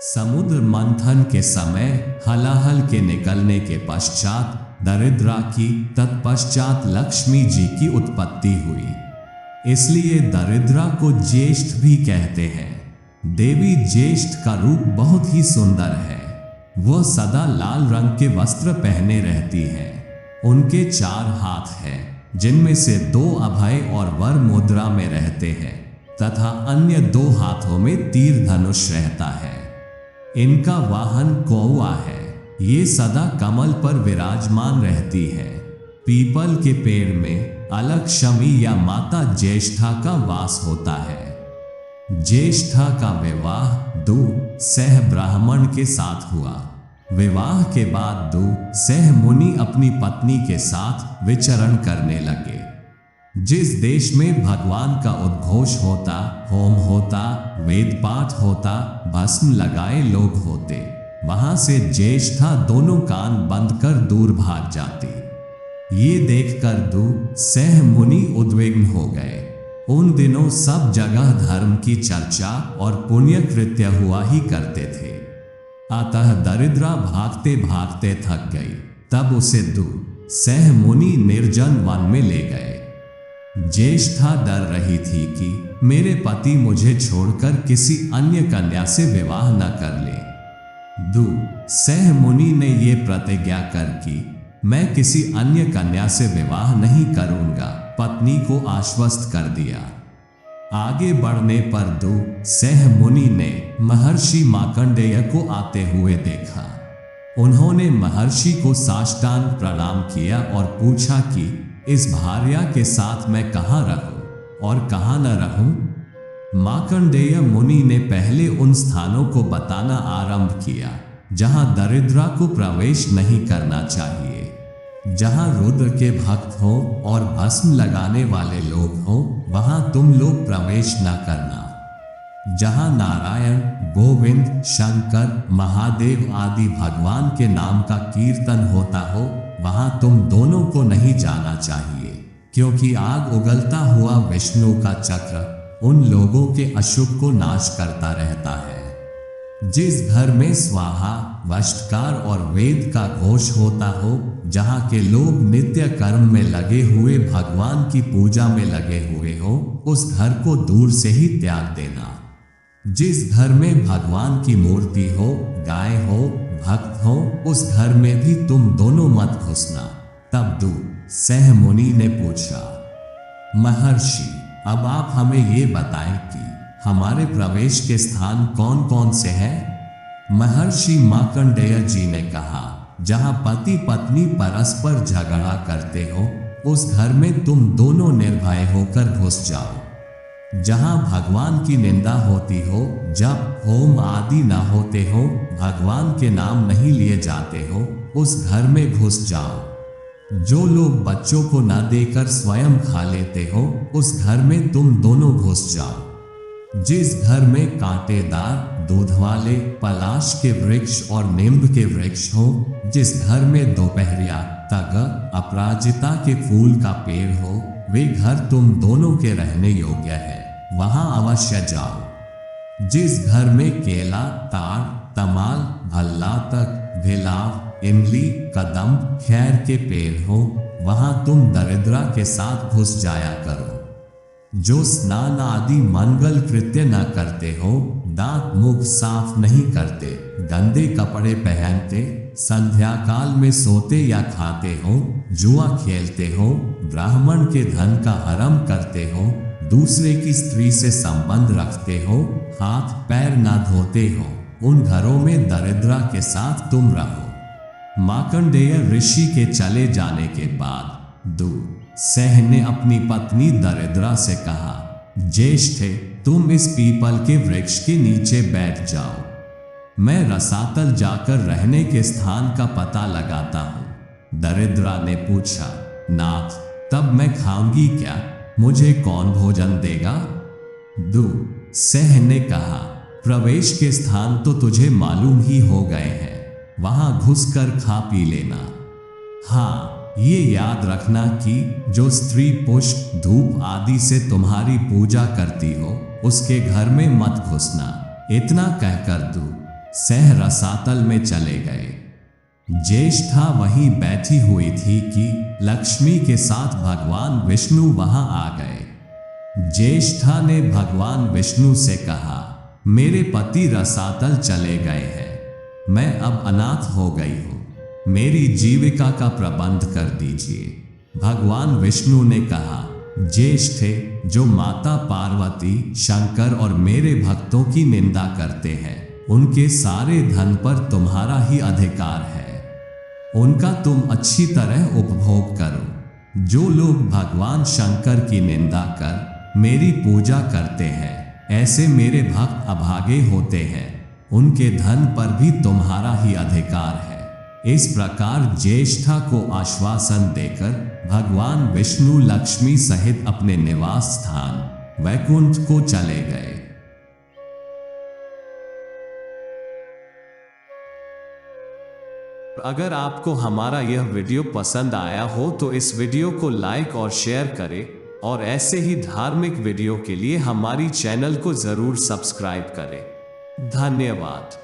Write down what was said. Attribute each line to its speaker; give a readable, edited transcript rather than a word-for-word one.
Speaker 1: समुद्र मंथन के समय हलाहल के निकलने के पश्चात दरिद्रा की तत्पश्चात लक्ष्मी जी की उत्पत्ति हुई। इसलिए दरिद्रा को ज्येष्ठ भी कहते हैं। देवी ज्येष्ठ का रूप बहुत ही सुंदर है। वह सदा लाल रंग के वस्त्र पहने रहती है। उनके 4 हाथ हैं, जिनमें से 2 अभय और वर मुद्रा में रहते हैं तथा अन्य 2 हाथों में तीर धनुष रहता है। इनका वाहन कौवा है। ये सदा कमल पर विराजमान रहती है। पीपल के पेड़ में अलग शमी या माता ज्येष्ठा का वास होता है। ज्येष्ठा का विवाह दु सह ब्राह्मण के साथ हुआ। विवाह के बाद दु सह मुनि अपनी पत्नी के साथ विचरण करने लगे। जिस देश में भगवान का उद्घोष होता, होम होता, वेद पाठ होता, भस्म लगाए लोग होते, वहां से ज्येष्ठा दोनों कान बंद कर दूर भाग जाती। ये देखकर दु सह मुनि उद्विग्न हो गए। उन दिनों सब जगह धर्म की चर्चा और पुण्य कृत्य हुआ ही करते थे। अतः दरिद्रा भागते भागते थक गई। तब उसे दु सह मुनि निर्जन वन में ले गए। ज्येष्ठा डर रही थी कि मेरे पति मुझे छोड़कर किसी अन्य कन्या से विवाह न कर ले। दु सह मुनि ने ये प्रतिज्ञा कर कि मैं किसी अन्य कन्या से विवाह नहीं करूंगा, पत्नी को आश्वस्त कर दिया। आगे बढ़ने पर दु सह मुनि ने महर्षि मार्कंडेय को आते हुए देखा। उन्होंने महर्षि को साष्टांग प्रणाम किया और पूछा कि इस भार्या के साथ मैं कहाँ रहूं और कहाँ न रहूं। मार्कंडेय मुनि ने पहले उन स्थानों को बताना आरंभ किया जहां दरिद्रा को प्रवेश नहीं करना चाहिए। जहां रुद्र के भक्त हो और भस्म लगाने वाले लोग हो, वहां तुम लोग प्रवेश न करना। जहां नारायण, गोविंद, शंकर, महादेव आदि भगवान के नाम का कीर्तन होता हो, वहां तुम दोनों को नहीं जाना चाहिए, क्योंकि आग उगलता हुआ विष्णु का चक्र उन लोगों के अशुभ को नाश करता रहता है। जिस घर में स्वाहा, वष्टकार और वेद का घोष होता हो, जहां के लोग नित्य कर्म में लगे हुए भगवान की पूजा में लगे हुए हो, उस घर को दूर से ही त्याग देना। जिस घर में भगवान की मूर्ति हो, गाय हो, भक्त हो, उस घर में भी तुम दोनों मत घुसना। तब दु सह मुनि ने पूछा, महर्षि, अब आप हमें ये बताएं कि हमारे प्रवेश के स्थान कौन कौन से हैं? महर्षि मार्कंडेय जी ने कहा, जहां पति पत्नी परस्पर झगड़ा करते हो, उस घर में तुम दोनों निर्भय होकर घुस जाओ। जहां भगवान की निंदा होती हो, जब होम आदि न होते हो, भगवान के नाम नहीं लिए जाते हो, उस घर में घुस जाओ। जो लोग बच्चों को न देकर स्वयं खा लेते हो, उस घर में तुम दोनों घुस जाओ। जिस घर में कांटेदार, दूध वाले, पलाश के वृक्ष और नींब के वृक्ष हो, जिस घर में दोपहरिया, तग, अपराजिता के फूल का पेड़ हो, वे घर तुम दोनों के रहने योग्य है, वहां अवश्य जाओ। जिस घर में केला, ताड़, तमाल, भल्ला तक, भिलाव, इमली, कदम, खैर के पेड़ हो, वहां तुम दरिद्रा के साथ घुस जाया करो। जो स्नान आदि मंगल कृत्य न करते हो, दांत मुख साफ नहीं करते, गंदे कपड़े पहनते, संध्या काल में सोते या खाते हो, जुआ खेलते हो, ब्राह्मण के धन का हरम करते हो, दूसरे की स्त्री से संबंध रखते हो, हाथ पैर न धोते हो, उन घरों में दरिद्रा के साथ तुम रहो। मार्कंडेय ऋषि के चले जाने के बाद दु सह ने अपनी पत्नी दरिद्रा से कहा, ज्येष्ठे, तुम इस पीपल के वृक्ष के नीचे बैठ जाओ। मैं रसातल जाकर रहने के स्थान का पता लगाता हूँ। दरिद्रा ने पूछा, नाथ, तब मैं खाऊंगी क्या? मुझे कौन भोजन देगा? दु सह ने कहा, प्रवेश के स्थान तो तुझे मालूम ही हो गए हैं, वहां घुसकर खा पी लेना। हाँ, ये याद रखना कि जो स्त्री पुष्प, धूप आदि से तुम्हारी पूजा करती हो, उसके घर में मत घुसना। इतना कहकर दु सह रसातल में चले गए। ज्येष्ठा वहीं बैठी हुई थी कि लक्ष्मी के साथ भगवान विष्णु वहां आ गए। ज्येष्ठा ने भगवान विष्णु से कहा, मेरे पति रसातल चले गए हैं, मैं अब अनाथ हो गई हूँ, मेरी जीविका का प्रबंध कर दीजिए। भगवान विष्णु ने कहा, ज्येष्ठे, जो माता पार्वती, शंकर और मेरे भक्तों की निंदा करते हैं, उनके सारे धन पर तुम्हारा ही अधिकार है, उनका तुम अच्छी तरह उपभोग करो। जो लोग भगवान शंकर की निंदा कर मेरी पूजा करते हैं, ऐसे मेरे भक्त अभागे होते हैं, उनके धन पर भी तुम्हारा ही अधिकार है। इस प्रकार ज्येष्ठा को आश्वासन देकर भगवान विष्णु लक्ष्मी सहित अपने निवास स्थान वैकुंठ को चले गए। अगर आपको हमारा यह वीडियो पसंद आया हो तो इस वीडियो को लाइक और शेयर करें, और ऐसे ही धार्मिक वीडियो के लिए हमारी चैनल को जरूर सब्सक्राइब करें। धन्यवाद।